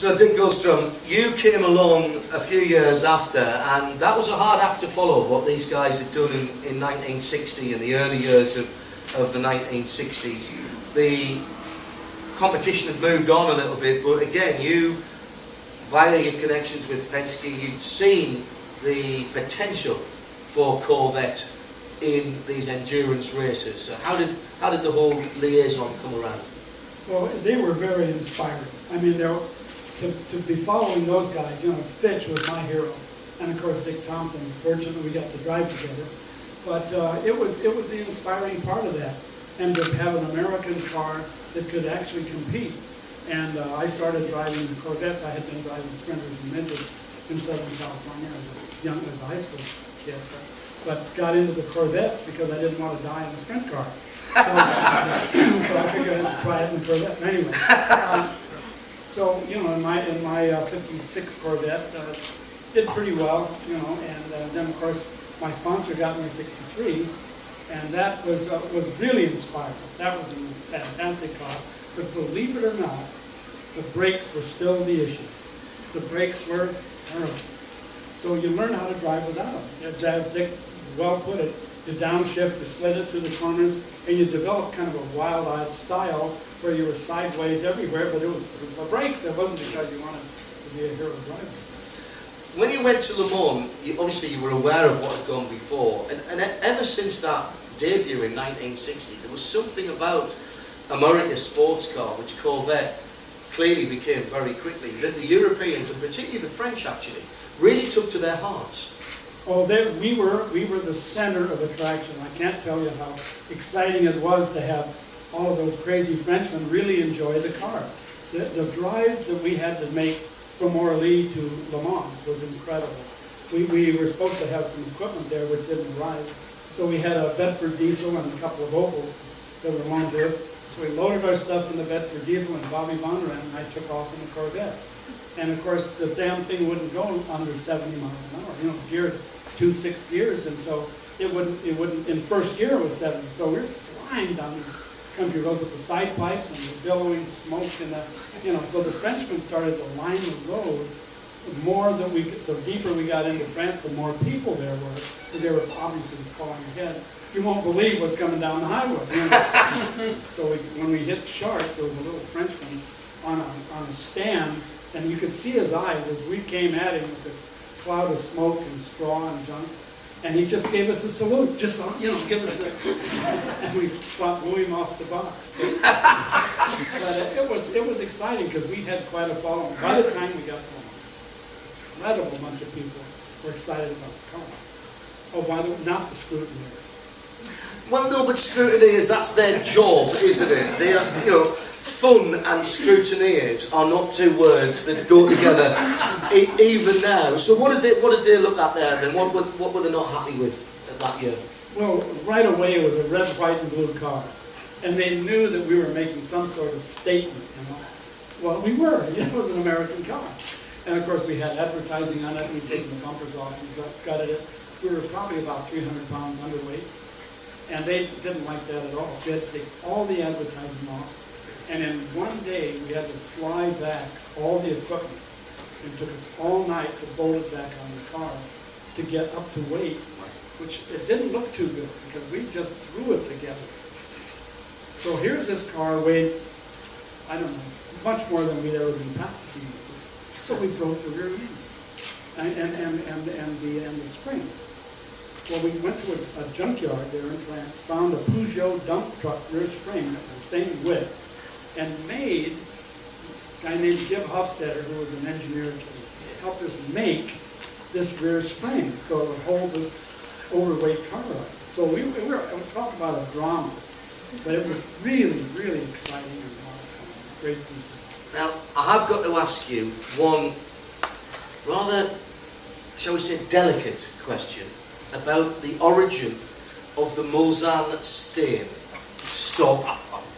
So Dick Guldstrand, you came along a few years after, and that was a hard act to follow, what these guys had done in 1960 and the early years of the 1960s. The competition had moved on a little bit, but again, you, via your connections with Penske, you'd seen the potential for Corvette in these endurance races. So how did the whole liaison come around? Well, they were very inspiring. I mean, to be following those guys, you know, Fitch was my hero, and of course Dick Thompson. Fortunately, we got to drive together. But it was the inspiring part of that, and to have an American car that could actually compete. And I started driving Corvettes. I had been driving Sprinters and Midgets in Southern California as a high school kid, but got into the Corvettes because I didn't want to die in a sprint car. So I figured I'd try it in the Corvette. Anyway, so you know, in my '56 Corvette did pretty well, you know, and then of course my sponsor got me a '63, and that was really inspiring. That was a fantastic car. But believe it or not, the brakes were still the issue. The brakes were terrible. So you learn how to drive without them. As Dick well put it, you downshift, you slid it through the corners, and you develop kind of a wild-eyed style where you were sideways everywhere, but it was the brakes. It wasn't because you wanted to be a hero driver. When you went to Le Mans, obviously you were aware of what had gone before, and ever since that debut in 1960, there was something about America's sports car, which Corvette clearly became very quickly, that the Europeans, and particularly the French actually, really took to their hearts. Oh, we were the center of attraction. I can't tell you how exciting it was to have all of those crazy Frenchmen really enjoy the car. The drive that we had to make from Orly to Le Mans was incredible. We were supposed to have some equipment there which didn't arrive. So we had a Bedford diesel and a couple of Opels that were loaned to us. So we loaded our stuff in the Bedford diesel, and Bobby Vonneran and I took off in the Corvette. And of course, the damn thing wouldn't go under 70 miles an hour. You know, geared 2.6 gears, and so it wouldn't. In first gear it was 70. So we were flying down the country road with the side pipes and the billowing smoke and the, you know. So the Frenchmen started to line the road. The deeper we got into France, the more people there were, because they were obviously calling ahead. You won't believe what's coming down the highway. You know? So when we hit Chartres, there was a little Frenchman on a stand, and you could see his eyes as we came at him with this cloud of smoke and straw and junk, and he just gave us a salute, just, you know, give us this, and we blew him off the box. But it was exciting because we had quite a following. By the time we got home, incredible bunch of people were excited about the car. Oh, by the way, not the scrutineers. Well, no, but scrutineers, that's their job, isn't it? They are, you know, fun and scrutineers are not two words that go together even now. So what did they look at there then? What were they not happy with that year? Well, right away it was a red, white, and blue car, and they knew that we were making some sort of statement. You know, well, we were. It was an American car. And of course we had advertising on it, we'd taken the bumpers off and gutted it. We were probably about 300 pounds underweight. And they didn't like that at all. We had to take all the advertising off. And in one day we had to fly back all the equipment. It took us all night to bolt it back on the car to get up to weight, which it didn't look too good because we just threw it together. So here's this car weighed, I don't know, much more than we'd ever been practicing. So we broke the rear end and the spring. Well, we went to a junkyard there in France, found a Peugeot dump truck rear spring that was the same width, and made a guy named Jim Hofstetter, who was an engineer, helped us make this rear spring so it would hold this overweight car up. So we were talking about a drama, but it was really, really exciting and a lot of fun. Great people. Now, I have got to ask you one rather, shall we say, delicate question about the origin of the Mulsanne Stain. Stop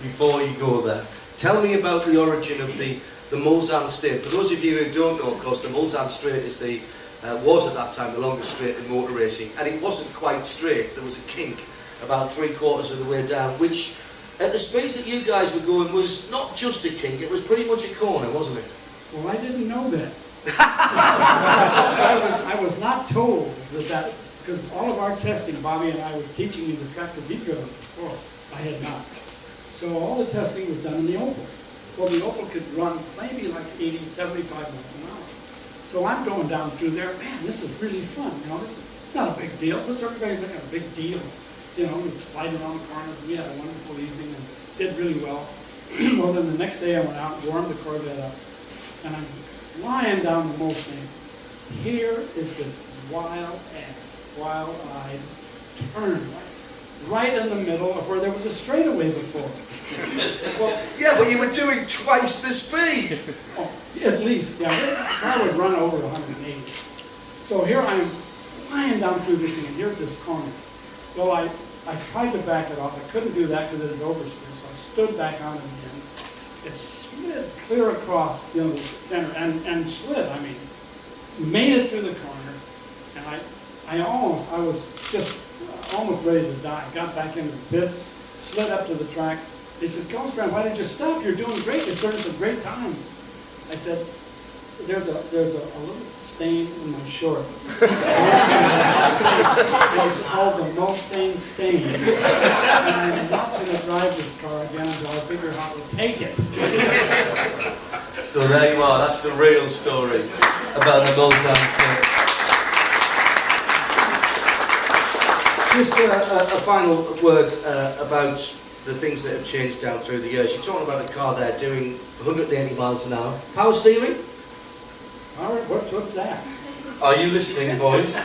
before you go there. Tell me about the origin of the Mulsanne Stain. For those of you who don't know, of course, the Mulsanne Straight is was at that time the longest straight in motor racing, and it wasn't quite straight. There was a kink about 3/4 of the way down, which at the speeds that you guys were going was not just a kink, it was pretty much a corner, wasn't it? Well, I didn't know that. I was not told that, because all of our testing, Bobby and I were teaching you the tractor beat driven before. I had not. So all the testing was done in the oval. Well, the oval could run maybe like 80, 75 miles an hour. So I'm going down through there, man, this is really fun. You know, this is not a big deal. What's everybody looking at? A big deal. You know, we slide around the corners. We had a wonderful evening and did really well. Well, then the next day I went out and warmed the Corvette up. And I'm flying down the Mulsanne. Here is this wild-eyed turn right in the middle of where there was a straightaway before. Well, Yeah, but you were doing twice the speed. oh, at least, yeah. The car would run over 180. So here I am flying down through this thing, and here's this corner. Well, I tried to back it off. I couldn't do that because it had oversteered, so I stood back on it again. It slid clear across, you know, the center, and slid, I mean, made it through the corner, and I was just almost ready to die. Got back into the pits, slid up to the track. They said, Guldstrand, why did you stop? You're doing great. You're turning some great times. I said, there's a little stain in my shorts. It's called the Mulsanne Stain. And I'm not going to drive this car again until I figure out how to take it. So there you are, that's the real story about the Mulsanne Stain. Just a final word about the things that have changed down through the years. You're talking about a car there doing 180 miles an hour. Power steering? All right, what's that? Are you listening, boys?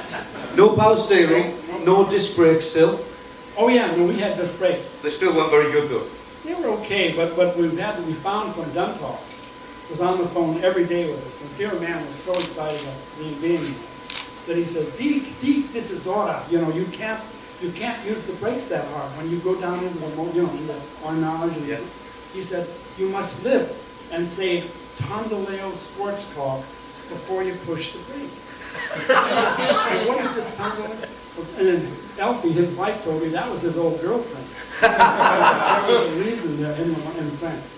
No power steering, no disc brakes still. Oh yeah, no, we had disc brakes. They still weren't very good though. They were okay, but we found from Duntal was on the phone every day with us. And dear man was so excited about being that he said, Deke, this is Zora. You know, you can't use the brakes that hard when you go down into the, you know, into our knowledge. And he said, you must live and say Tondaleo Schwarzkopf before you push the brake. And what is this Tondaleo? And then Elfie, his wife, told me that was his old girlfriend. There was a reason there in France.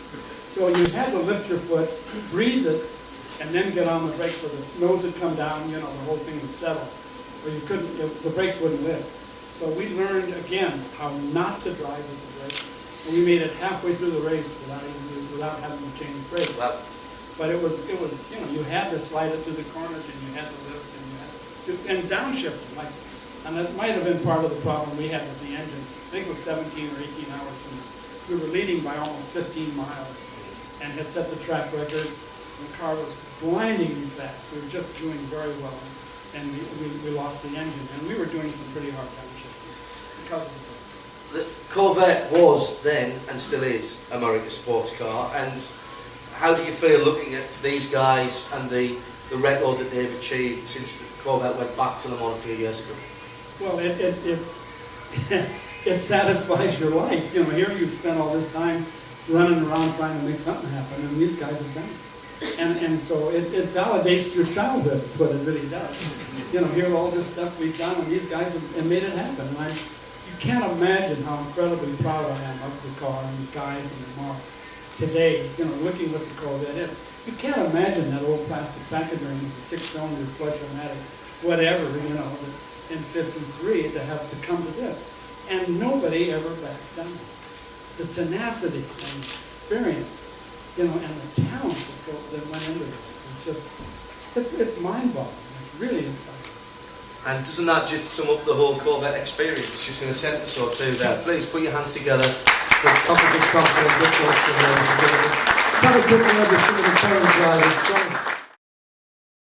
So you had to lift your foot, breathe it, and then get on the brakes so the nose would come down, you know, the whole thing would settle. Or you couldn't, the brakes wouldn't lift. So we learned, again, how not to drive with the brakes. And we made it halfway through the race without having to change brakes. Wow. But it was, you know, you had to slide it through the corners, and you had to lift, and you had to, and downshift, like, and that might have been part of the problem we had with the engine. I think it was 17 or 18 hours, and we were leading by almost 15 miles, and had set the track record. The car was blindingly fast. We were just doing very well, and we lost the engine, and we were doing some pretty hard downshifting because of the Corvette was then, and still is, America's sports car, and how do you feel looking at these guys and the record that they've achieved since the Corvette went back to Le Mans a few years ago? Well, it satisfies your life. You know, here you've spent all this time running around trying to make something happen, and these guys have done it. And so it validates your childhood, is what it really does. You know, here all this stuff we've done, and these guys have made it happen. And you can't imagine how incredibly proud I am of the car and the guys and the mark today, you know, looking what the Corvette is. You can't imagine that old plastic package ring with the 6-cylinder flush-o-matic, whatever, you know, in '53 to have to come to this. And nobody ever backed down. The tenacity and the experience, you know, and the talent that went into this. It's just, it's mind-boggling. It's really exciting. And doesn't that just sum up the whole Corvette experience, just in a sentence or two there? Please put your hands together for the top of the company. Good luck to those. Have a good one, the Super Drivers.